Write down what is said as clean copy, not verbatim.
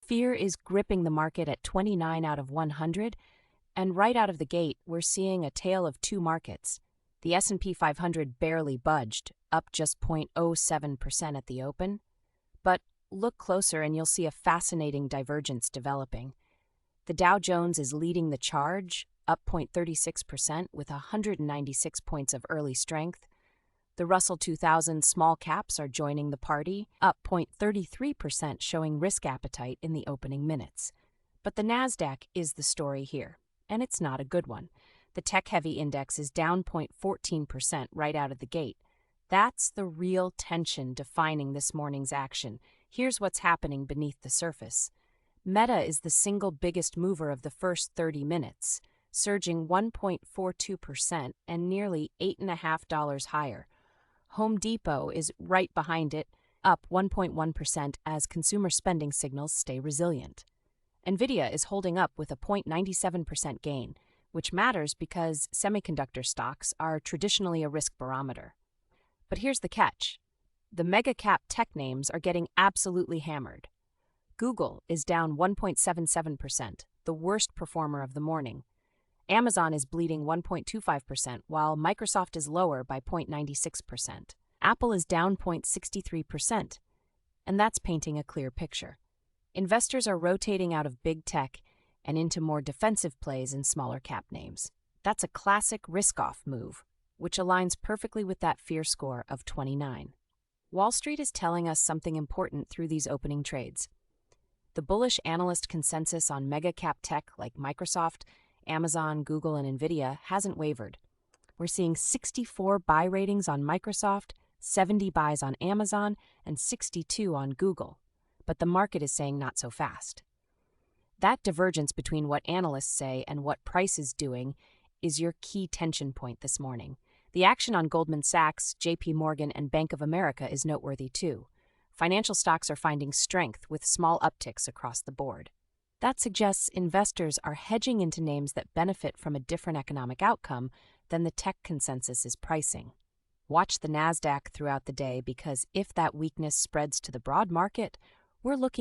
Fear is gripping the market at 29 out of 100, and right out of the gate, we're seeing a tale of two markets. The S&P 500 barely budged, up just 0.07% at the open. But look closer and you'll see a fascinating divergence developing. The Dow Jones is leading the charge, up 0.36% with 196 points of early strength. The Russell 2000 small caps are joining the party, up 0.33%, showing risk appetite in the opening minutes. But the Nasdaq is the story here, and it's not a good one. The tech-heavy index is down 0.14% right out of the gate. That's the real tension defining this morning's action. Here's what's happening beneath the surface. Meta is the single biggest mover of the first 30 minutes, surging 1.42% and nearly $8.50 higher. Home Depot is right behind it, up 1.1% as consumer spending signals stay resilient. Nvidia is holding up with a 0.97% gain, which matters because semiconductor stocks are traditionally a risk barometer. But here's the catch. The mega-cap tech names are getting absolutely hammered. Google is down 1.77%, the worst performer of the morning. Amazon is bleeding 1.25%, while Microsoft is lower by 0.96%. Apple is down 0.63%, and that's painting a clear picture. Investors are rotating out of big tech and into more defensive plays in smaller cap names. That's a classic risk-off move, which aligns perfectly with that fear score of 29. Wall Street is telling us something important through these opening trades. The bullish analyst consensus on mega-cap tech like Microsoft, Amazon, Google, and Nvidia hasn't wavered. We're seeing 64 buy ratings on Microsoft, 70 buys on Amazon, and 62 on Google. But the market is saying not so fast. That divergence between what analysts say and what price is doing is your key tension point this morning. The action on Goldman Sachs, JP Morgan, and Bank of America is noteworthy too. Financial stocks are finding strength with small upticks across the board. That suggests investors are hedging into names that benefit from a different economic outcome than the tech consensus is pricing. Watch the Nasdaq throughout the day because if that weakness spreads to the broad market, we're looking